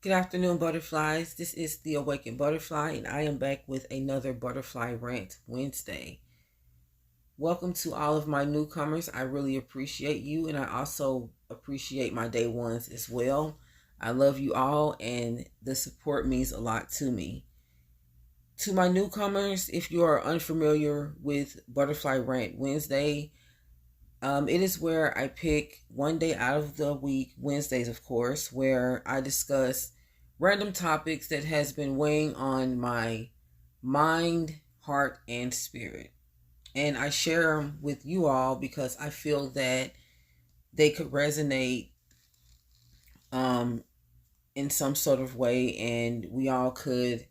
Good afternoon, butterflies. This is the Awakened Butterfly, and I am back with another Butterfly Rant Wednesday. Welcome to all of my newcomers. I really appreciate you, and I also appreciate my day ones as well. I love you all, and the support means a lot to me. To my newcomers, if you are unfamiliar with Butterfly Rant Wednesday, it is where I pick one day out of the week, Wednesdays, of course, where I discuss random topics that has been weighing on my mind, heart, and spirit. And I share them with you all because I feel that they could resonate um, in some sort of way, and we all could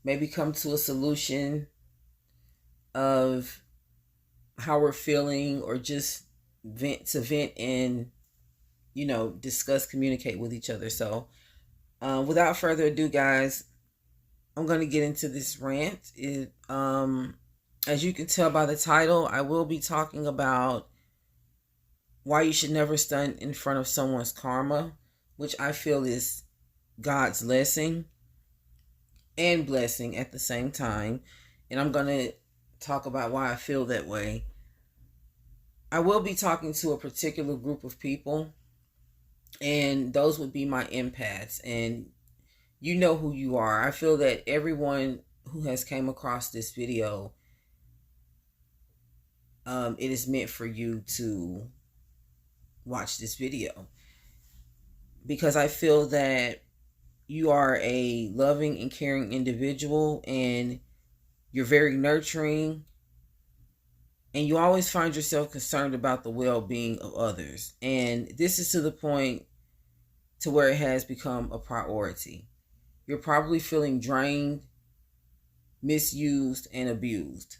maybe come to a solution of how we're feeling, or just vent and discuss, communicate with each other. So without further ado, guys, I'm going to get into this rant. As you can tell by the title, I will be talking about why you should never stand in front of someone's karma, which I feel is God's lesson and blessing at the same time. And I'm going to talk about why I feel that way. I will be talking to a particular group of people, and those would be my empaths. And you know who you are. I feel that everyone who has came across this video, it is meant for you to watch this video, because I feel that you are a loving and caring individual, and you're very nurturing, and you always find yourself concerned about the well-being of others. And this is to the point to where it has become a priority. You're probably feeling drained, misused, and abused.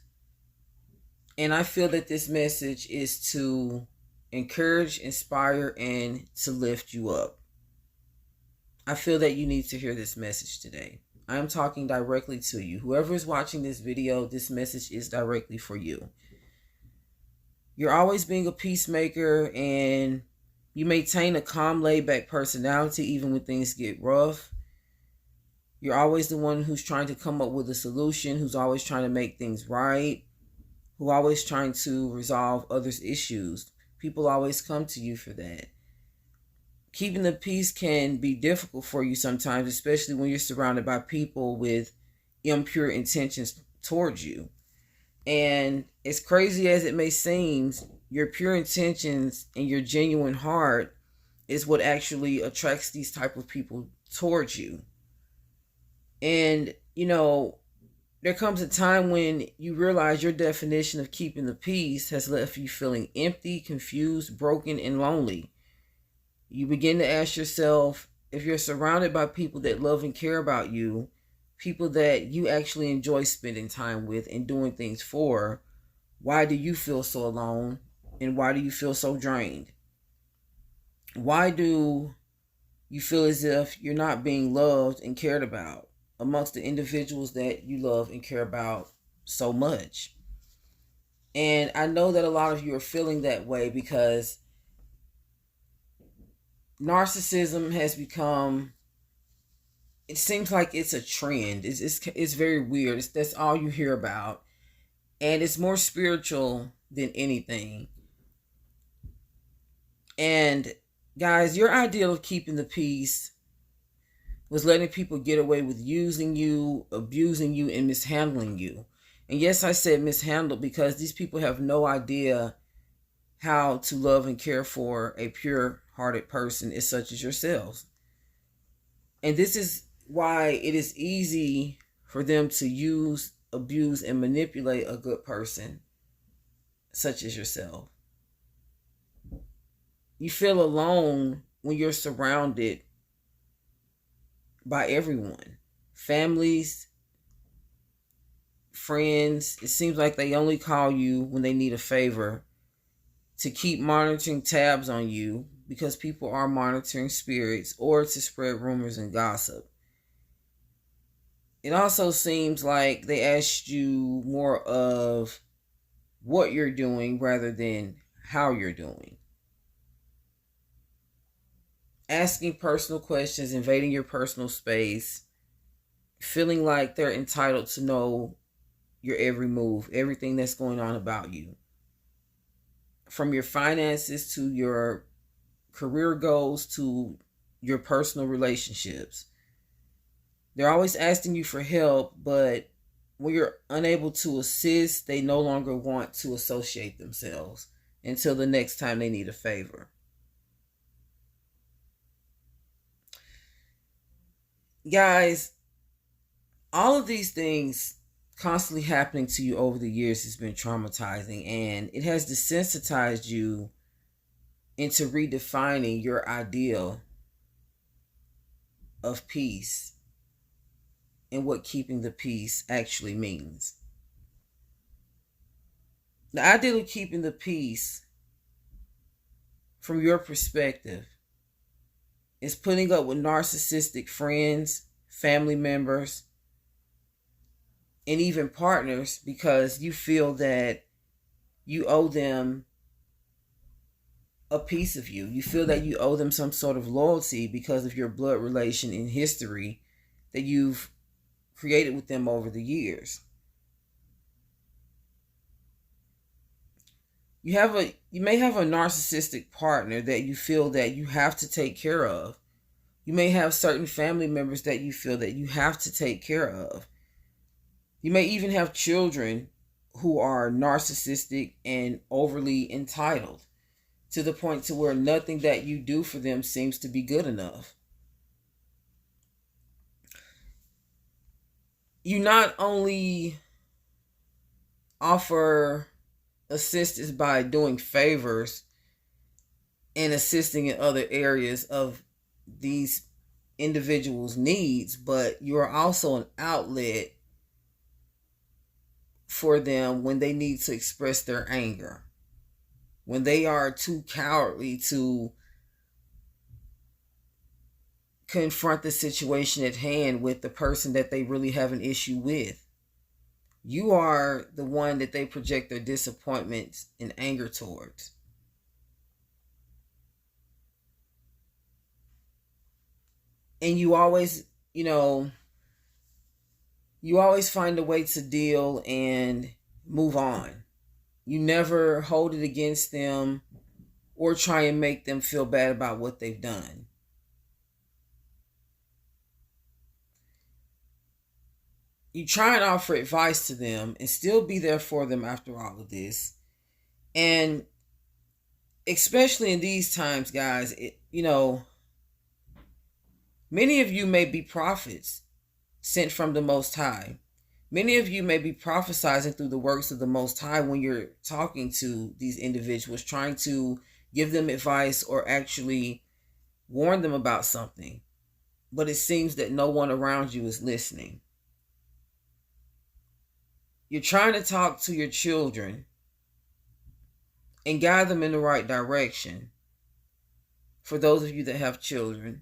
And I feel that this message is to encourage, inspire, and to lift you up. I feel that you need to hear this message today. I am talking directly to you. Whoever is watching this video, this message is directly for you. You're always being a peacemaker, and you maintain a calm, laid-back personality even when things get rough. You're always the one who's trying to come up with a solution, who's always trying to make things right, who always trying to resolve others' issues. People always come to you for that. Keeping the peace can be difficult for you sometimes, especially when you're surrounded by people with impure intentions towards you. And as crazy as it may seem, your pure intentions and your genuine heart is what actually attracts these type of people towards you. And, there comes a time when you realize your definition of keeping the peace has left you feeling empty, confused, broken, and lonely. You begin to ask yourself, if you're surrounded by people that love and care about you, people that you actually enjoy spending time with and doing things for, why do you feel so alone, and why do you feel so drained? Why do you feel as if you're not being loved and cared about amongst the individuals that you love and care about so much? And I know that a lot of you are feeling that way because narcissism has become, it seems like it's a trend. It's very weird. That's all you hear about. And it's more spiritual than anything. And guys, your ideal of keeping the peace was letting people get away with using you, abusing you, and mishandling you. And yes, I said mishandled because these people have no idea how to love and care for a pure-hearted person as such as yourselves. And this is why it is easy for them to use, abuse, and manipulate a good person such as yourself. You feel alone when you're surrounded by everyone. Families, friends. It seems like they only call you when they need a favor, to keep monitoring tabs on you because people are monitoring spirits, or to spread rumors and gossip. It also seems like they asked you more of what you're doing rather than how you're doing. asking personal questions, invading your personal space, feeling like they're entitled to know your every move, everything that's going on about you, from your finances to your career goals to your personal relationships. They're always asking you for help, but when you're unable to assist, they no longer want to associate themselves until the next time they need a favor. Guys, all of these things constantly happening to you over the years has been traumatizing, and it has desensitized you into redefining your ideal of peace and what keeping the peace actually means. The ideal of keeping the peace, from your perspective, is putting up with narcissistic friends, family members, and even partners because you feel that you owe them a piece of you. You feel that you owe them some sort of loyalty because of your blood relation in history that you've created with them over the years. You may have a narcissistic partner that you feel that you have to take care of. You may have certain family members that you feel that you have to take care of. You may even have children who are narcissistic and overly entitled to the point to where nothing that you do for them seems to be good enough. You not only offer assistance by doing favors and assisting in other areas of these individuals' needs, but you are also an outlet for them when they need to express their anger, when they are too cowardly to confront the situation at hand with the person that they really have an issue with. You are the one that they project their disappointments and anger towards. And you always find a way to deal and move on. You never hold it against them or try and make them feel bad about what they've done. You try and offer advice to them and still be there for them after all of this. And especially in these times, guys, many of you may be prophets sent from the Most High. Many of you may be prophesizing through the works of the Most High when you're talking to these individuals, trying to give them advice or actually warn them about something. But it seems that no one around you is listening. You're trying to talk to your children and guide them in the right direction. For those of you that have children,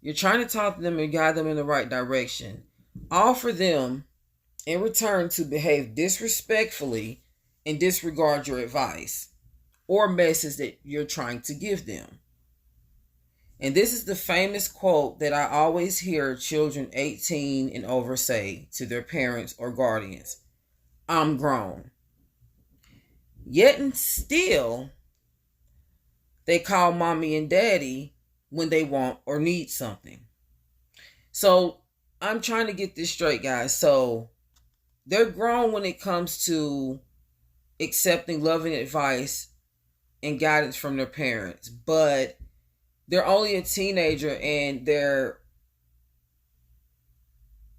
you're trying to talk to them and guide them in the right direction. All for them in return to behave disrespectfully and disregard your advice or message that you're trying to give them. And this is the famous quote that I always hear children 18 and over say to their parents or guardians: I'm grown. Yet and still, they call mommy and daddy when they want or need something. So I'm trying to get this straight, guys. So they're grown when it comes to accepting loving advice and guidance from their parents, but they're only a teenager and they're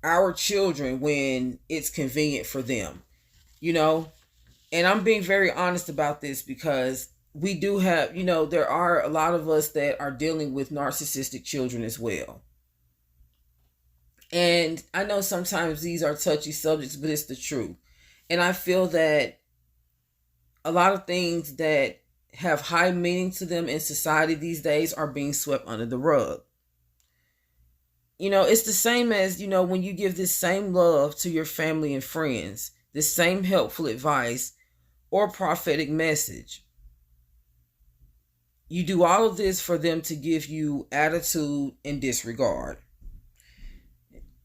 our children when it's convenient for them, And I'm being very honest about this because we do have, there are a lot of us that are dealing with narcissistic children as well. And I know sometimes these are touchy subjects, but it's the truth. And I feel that a lot of things that have high meaning to them in society these days are being swept under the rug. It's the same as, when you give this same love to your family and friends, this same helpful advice or prophetic message. You do all of this for them to give you attitude and disregard.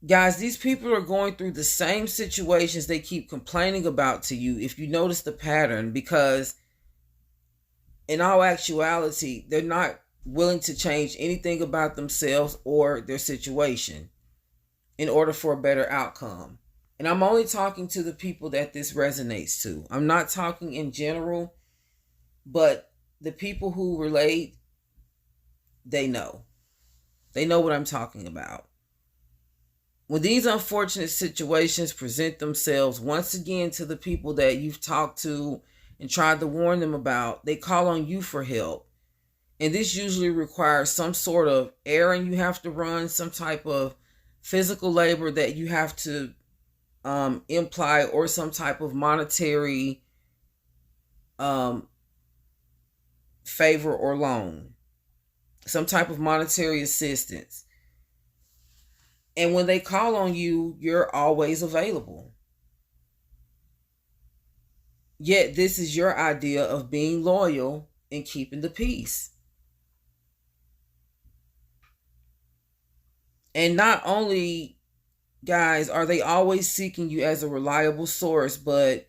Guys, these people are going through the same situations they keep complaining about to you, if you notice the pattern, because in all actuality, they're not willing to change anything about themselves or their situation in order for a better outcome. And I'm only talking to the people that this resonates to. I'm not talking in general, but the people who relate, they know. They know what I'm talking about. When these unfortunate situations present themselves once again to the people that you've talked to and tried to warn them about, they call on you for help. And this usually requires some sort of errand you have to run, some type of physical labor that you have to imply, or some type of monetary favor or loan, some type of monetary assistance. And when they call on you, you're always available. Yet this is your idea of being loyal and keeping the peace. And not only, guys, are they always seeking you as a reliable source, but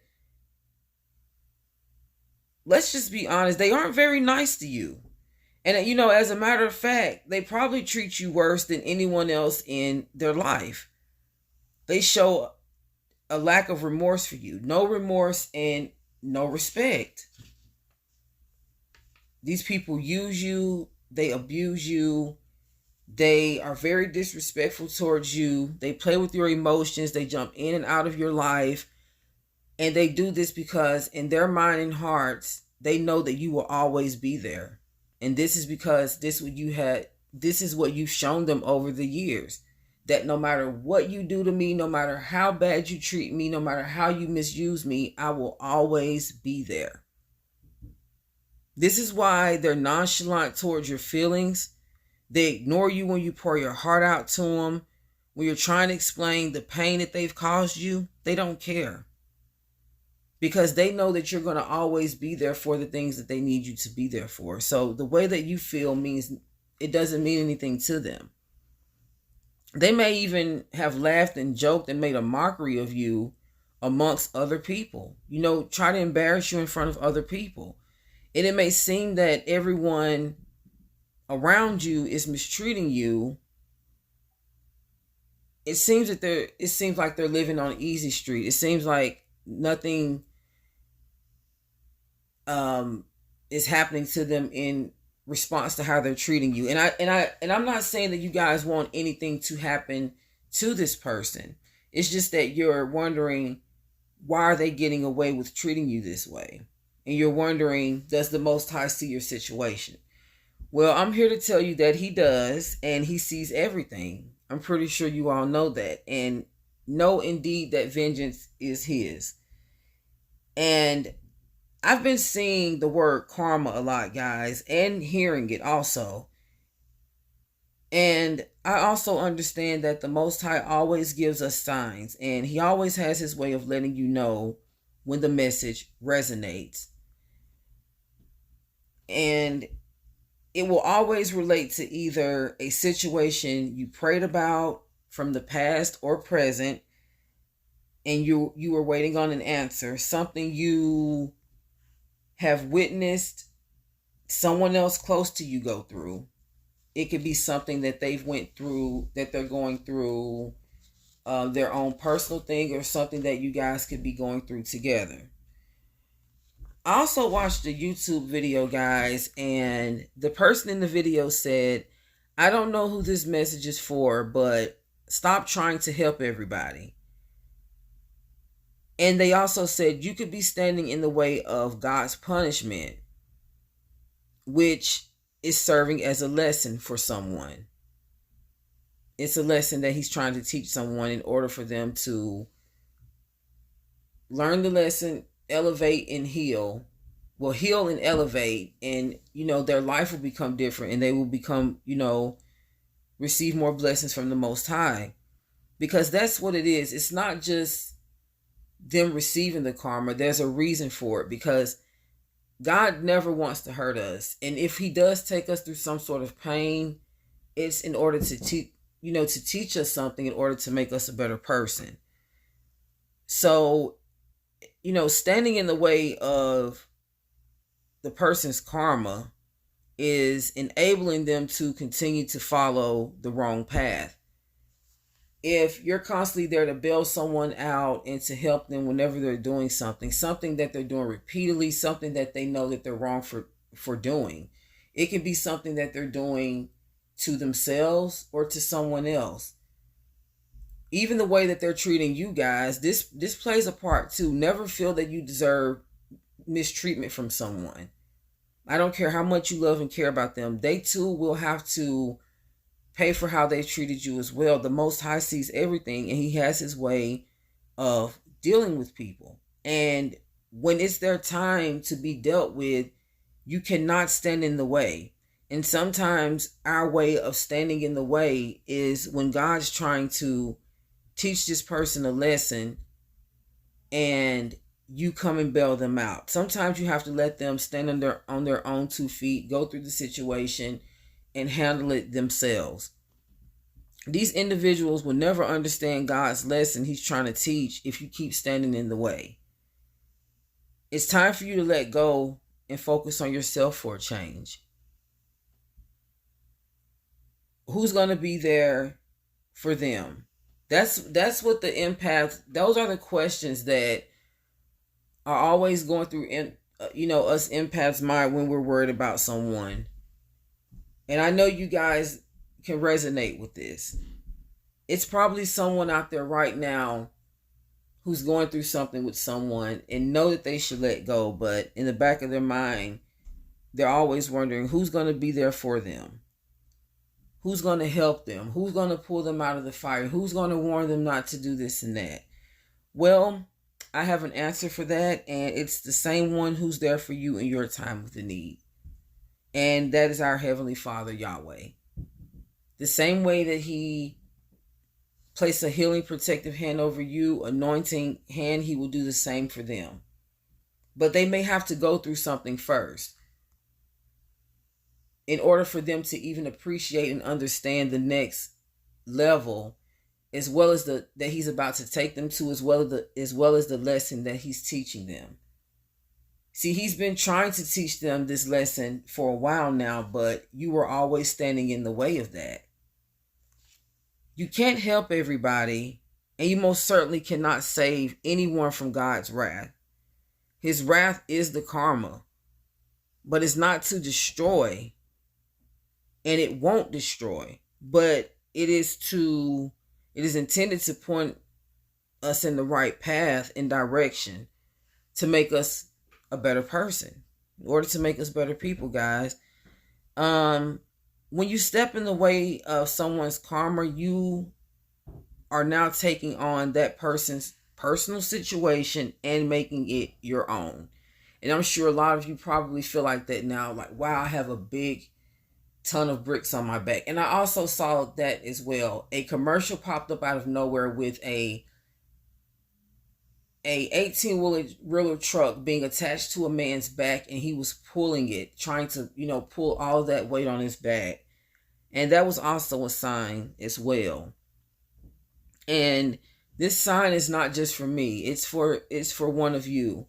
let's just be honest, they aren't very nice to you. And, as a matter of fact, they probably treat you worse than anyone else in their life. They show a lack of remorse for you. No remorse and no respect. These people use you. They abuse you. They are very disrespectful towards you. They play with your emotions. They jump in and out of your life. And they do this because in their mind and hearts, they know that you will always be there. And this is because this is what you've shown them over the years. That no matter what you do to me, no matter how bad you treat me, no matter how you misuse me, I will always be there. This is why they're nonchalant towards your feelings. They ignore you when you pour your heart out to them. When you're trying to explain the pain that they've caused you, they don't care. Because they know that you're going to always be there for the things that they need you to be there for. So the way that you feel means it doesn't mean anything to them. They may even have laughed and joked and made a mockery of you amongst other people. Try to embarrass you in front of other people. And it may seem that everyone around you is mistreating you. It seems like they're living on easy street. It seems like nothing is happening to them in response to how they're treating you. And I'm not saying that you guys want anything to happen to this person. It's just that you're wondering, why are they getting away with treating you this way? And you're wondering, does the Most High see your situation? Well, I'm here to tell you that he does, and he sees everything. I'm pretty sure you all know that. And know indeed that vengeance is his. And I've been seeing the word karma a lot, guys, and hearing it also. And I also understand that the Most High always gives us signs, and he always has his way of letting you know when the message resonates. And it will always relate to either a situation you prayed about from the past or present, and you were waiting on an answer, something you have witnessed someone else close to you go through. It could be something that they've went through, that they're going through, their own personal thing, or something that you guys could be going through together. I also watched a YouTube video, guys, and the person in the video said, I don't know who this message is for, but stop trying to help everybody. And they also said you could be standing in the way of God's punishment, which is serving as a lesson for someone. It's a lesson that he's trying to teach someone in order for them to learn the lesson, elevate and heal. Well, heal and elevate, and their life will become different, and they will become, receive more blessings from the Most High. Because that's what it is. It's not just them receiving the karma. There's a reason for it, because God never wants to hurt us. And if he does take us through some sort of pain, it's in order to teach us something, in order to make us a better person. So, standing in the way of the person's karma is enabling them to continue to follow the wrong path. If you're constantly there to bail someone out and to help them whenever they're doing something that they're doing repeatedly, something that they know that they're wrong for doing, it can be something that they're doing to themselves or to someone else. Even the way that they're treating you guys, this plays a part too. Never feel that you deserve mistreatment from someone. I don't care how much you love and care about them. They too will have to pay for how they treated you as well. The Most High sees everything, and he has his way of dealing with people. And when it's their time to be dealt with, you cannot stand in the way. And sometimes our way of standing in the way is when God's trying to teach this person a lesson and you come and bail them out. Sometimes you have to let them stand on their own 2 feet, go through the situation, and handle it themselves. These individuals will never understand God's lesson he's trying to teach if you keep standing in the way. It's time for you to let go and focus on yourself for a change. Who's going to be there for them? That's what the empath, those are the questions that are always going through us empaths' mind when we're worried about someone. And I know you guys can resonate with this. It's probably someone out there right now who's going through something with someone and know that they should let go, but in the back of their mind, they're always wondering who's going to be there for them. Who's going to help them? Who's going to pull them out of the fire? Who's going to warn them not to do this and that? Well, I have an answer for that, and it's the same one who's there for you in your time of the need. And that is our Heavenly Father, Yahweh. The same way that he placed a healing, protective hand over you, anointing hand, he will do the same for them. But they may have to go through something first in order for them to even appreciate and understand the next level, as well as that he's about to take them to, as well as the lesson that he's teaching them. See, he's been trying to teach them this lesson for a while now, but you were always standing in the way of that. You can't help everybody, and you most certainly cannot save anyone from God's wrath. His wrath is the karma, but it's not to destroy, and it won't destroy, but it is intended to point us in the right path and direction to make us a better person, in order to make us better people, guys. When you step in the way of someone's karma, you are now taking on that person's personal situation and making it your own. And I'm sure a lot of you probably feel like that now, like, wow, I have a big ton of bricks on my back. And I also saw that as well. A commercial popped up out of nowhere with a 18-wheeler truck being attached to a man's back, and he was pulling it, trying to, pull all of that weight on his back. And that was also a sign as well. And this sign is not just for me. It's for one of you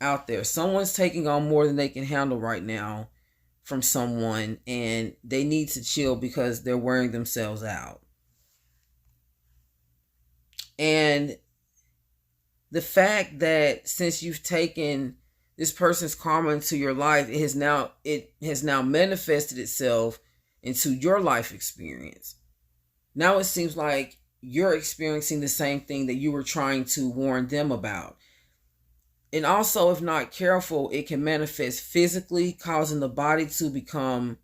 out there. Someone's taking on more than they can handle right now from someone, and they need to chill because they're wearing themselves out. And the fact that since you've taken this person's karma into your life, it has now manifested itself into your life experience. Now it seems like you're experiencing the same thing that you were trying to warn them about. And also, if not careful, it can manifest physically, causing the body to become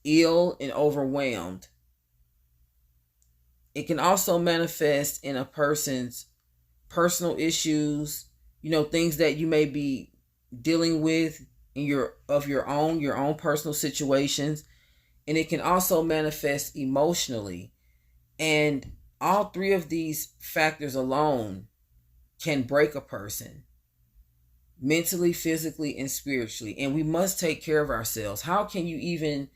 ill and overwhelmed. It can also manifest in a person's personal issues, things that you may be dealing with in your own personal situations. And it can also manifest emotionally. And all three of these factors alone can break a person. mentally, physically, and spiritually. And we must take care of ourselves. How can you even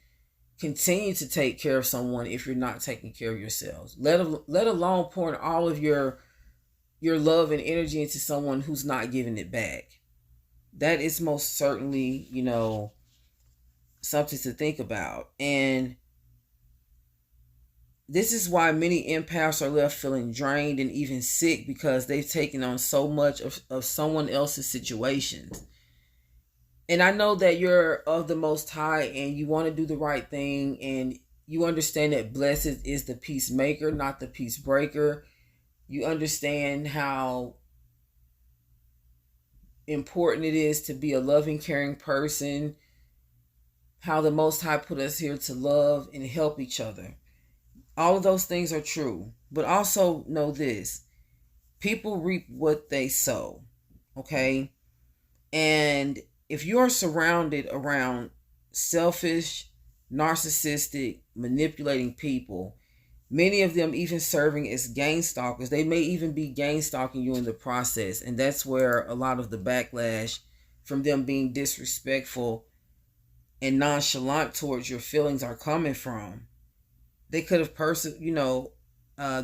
continue to take care of someone if you're not taking care of yourselves? Let alone pouring all of your love and energy into someone who's not giving it back. That is most certainly, something to think about. And this is why many empaths are left feeling drained and even sick, because they've taken on so much of someone else's situations. And I know that you're of the Most High and you want to do the right thing, and you understand that blessed is the peacemaker, not the peace breaker. You understand how important it is to be a loving, caring person, how the Most High put us here to love and help each other. All of those things are true. But also know this: people reap what they sow. Okay? And if you're surrounded around selfish, narcissistic, manipulating people, many of them even serving as gang stalkers, they may even be gang stalking you in the process. And that's where a lot of the backlash from them being disrespectful and nonchalant towards your feelings are coming from. They could have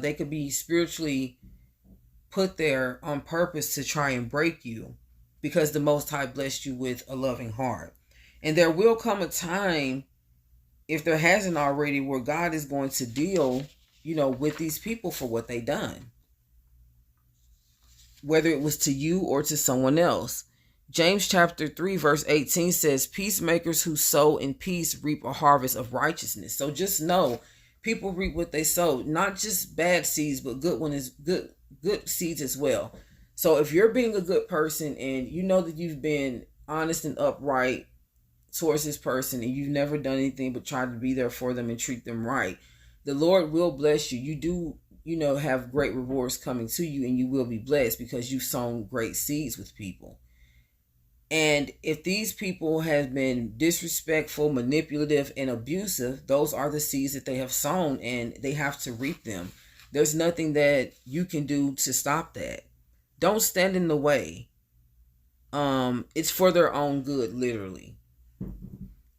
they could be spiritually put there on purpose to try and break you, because the Most High blessed you with a loving heart. And there will come a time, if there hasn't already, where God is going to deal, with these people for what they done, whether it was to you or to someone else. James chapter 3 verse 18 says, peacemakers who sow in peace reap a harvest of righteousness. So just know, people reap what they sow, not just bad seeds, but good seeds as well. So if you're being a good person and you know that you've been honest and upright towards this person, and you've never done anything but try to be there for them and treat them right, the Lord will bless you. You do, have great rewards coming to you, and you will be blessed because you've sown great seeds with people. And if these people have been disrespectful, manipulative, and abusive, those are the seeds that they have sown, and they have to reap them. There's nothing that you can do to stop that. Don't stand in the way. It's for their own good, literally.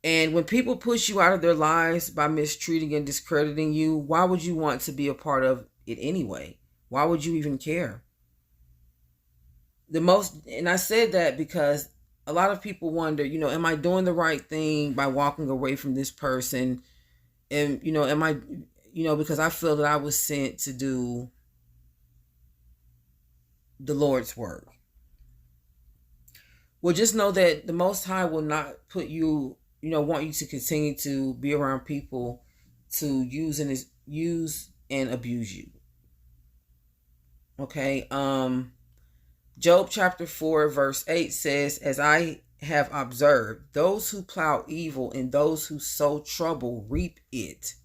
And when people push you out of their lives by mistreating and discrediting you, why would you want to be a part of it anyway? Why would you even care? And I said that because a lot of people wonder, am I doing the right thing by walking away from this person? And, am I, because I feel that I was sent to do the Lord's work. Well, just know that the Most High will not put you, want you to continue to be around people to use and abuse you. Okay. Job chapter 4 verse 8 says, as I have observed, those who plow evil and those who sow trouble reap it.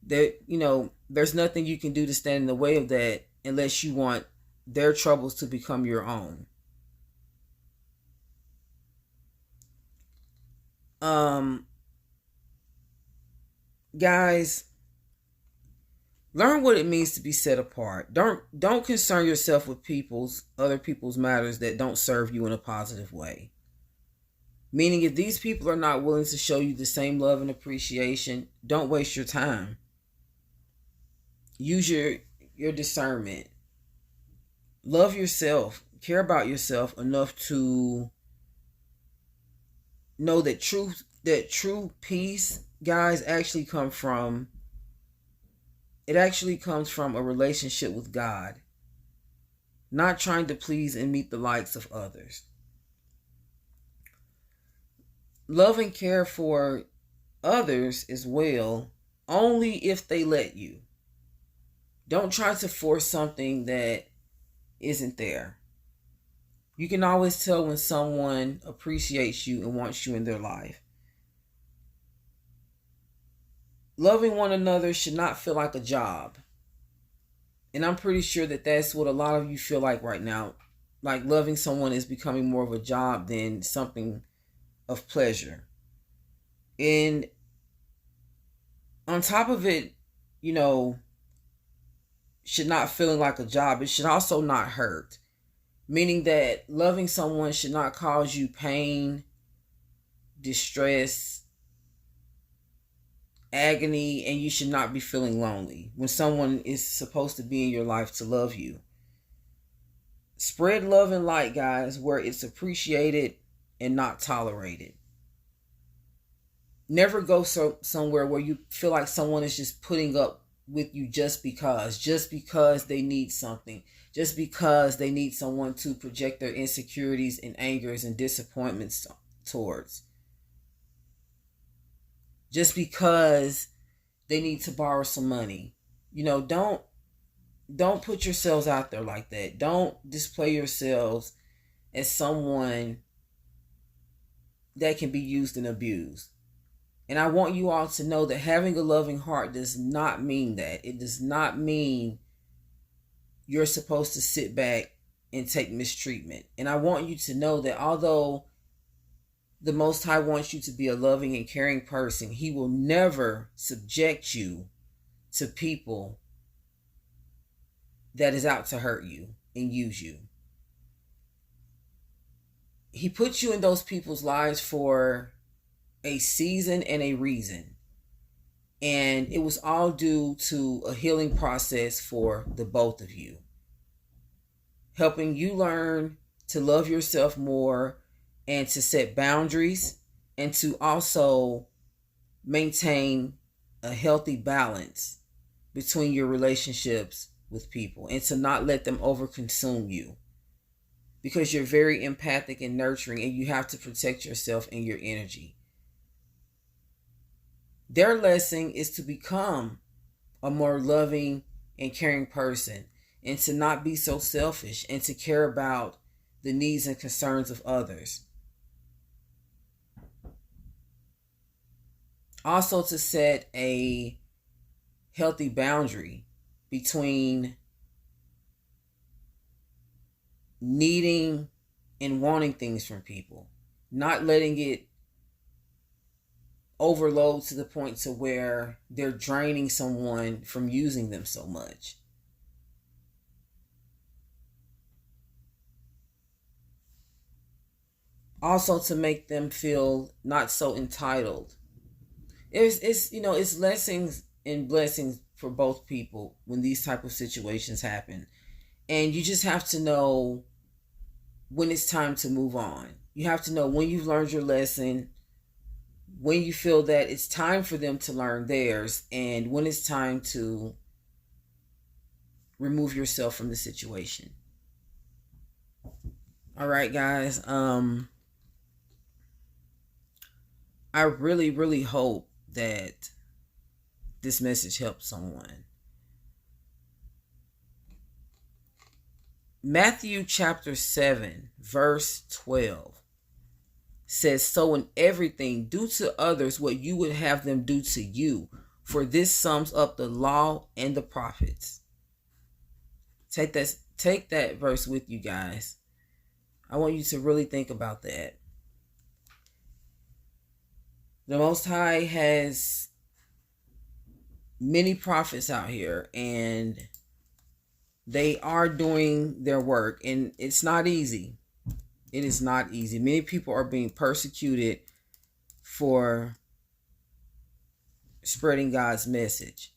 There's nothing you can do to stand in the way of that unless you want their troubles to become your own. Guys, learn what it means to be set apart. Don't concern yourself with other people's matters that don't serve you in a positive way. Meaning, if these people are not willing to show you the same love and appreciation, don't waste your time. Use your discernment. Love yourself. Care about yourself enough to know that true peace, guys, actually comes from a relationship with God, not trying to please and meet the likes of others. Love and care for others as well, only if they let you. Don't try to force something that isn't there. You can always tell when someone appreciates you and wants you in their life. Loving one another should not feel like a job. And I'm pretty sure that that's what a lot of you feel like right now. Like loving someone is becoming more of a job than something of pleasure. And on top of it, should not feeling like a job, it should also not hurt. meaning that loving someone should not cause you pain, distress, agony, and you should not be feeling lonely when someone is supposed to be in your life to love you. Spread love and light, guys, where it's appreciated and not tolerated. Never go somewhere where you feel like someone is just putting up with you just because they need something, just because they need someone to project their insecurities and angers and disappointments towards, just because they need to borrow some money. Don't put yourselves out there like that. Don't display yourselves as someone that can be used and abused. And I want you all to know that having a loving heart does not mean that. It does not mean you're supposed to sit back and take mistreatment. And I want you to know that although the Most High wants you to be a loving and caring person, He will never subject you to people that is out to hurt you and use you. He puts you in those people's lives for a season and a reason. And it was all due to a healing process for the both of you. Helping you learn to love yourself more and to set boundaries and to also maintain a healthy balance between your relationships with people and to not let them overconsume you, because you're very empathic and nurturing and you have to protect yourself and your energy. Their lesson is to become a more loving and caring person and to not be so selfish and to care about the needs and concerns of others. Also to set a healthy boundary between needing and wanting things from people, not letting it overload to the point to where they're draining someone from using them so much. Also to make them feel not so entitled. It's lessons and blessings for both people when these type of situations happen. And you just have to know when it's time to move on. You have to know when you've learned your lesson, when you feel that it's time for them to learn theirs, and when it's time to remove yourself from the situation. All right, guys. I really, really hope that this message helps someone. Matthew chapter 7, verse 12 says, "So in everything, do to others what you would have them do to you, for this sums up the law and the prophets." Take that verse with you, guys. I want you to really think about that. The Most High has many prophets out here, and they are doing their work, and it's not easy. It is not easy. Many people are being persecuted for spreading God's message.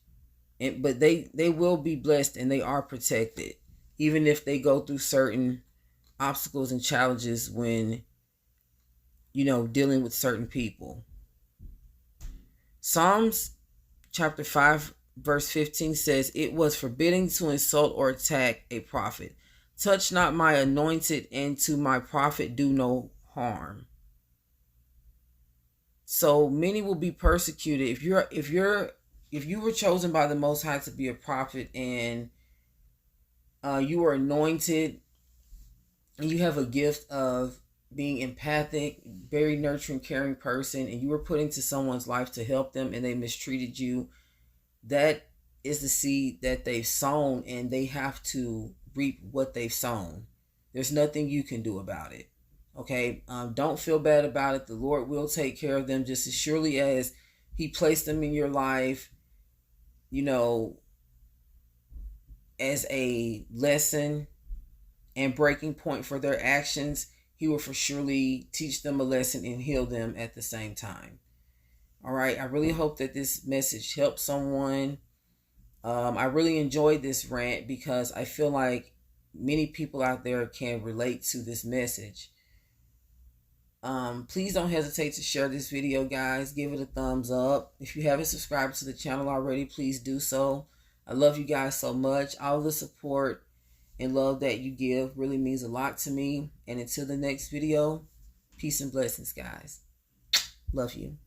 But they will be blessed and they are protected, even if they go through certain obstacles and challenges when, dealing with certain people. Psalms chapter 5, verse 15 says, "It was forbidding to insult or attack a prophet. Touch not my anointed, and to my prophet do no harm." So many will be persecuted if you were chosen by the Most High to be a prophet, and you were anointed, and you have a gift of being empathic, very nurturing, caring person, and you were put into someone's life to help them and they mistreated you. That is the seed that they've sown, and they have to reap what they've sown. There's nothing you can do about it. Okay? Don't feel bad about it. The Lord will take care of them just as surely as He placed them in your life, as a lesson and breaking point for their actions, he will for surely teach them a lesson and heal them at the same time. All right. I really hope that this message helps someone. I really enjoyed this rant because I feel like many people out there can relate to this message. Please don't hesitate to share this video, guys. Give it a thumbs up. If you haven't subscribed to the channel already, please do so. I love you guys so much. All the support and love that you give really means a lot to me. And until the next video, peace and blessings, guys. Love you.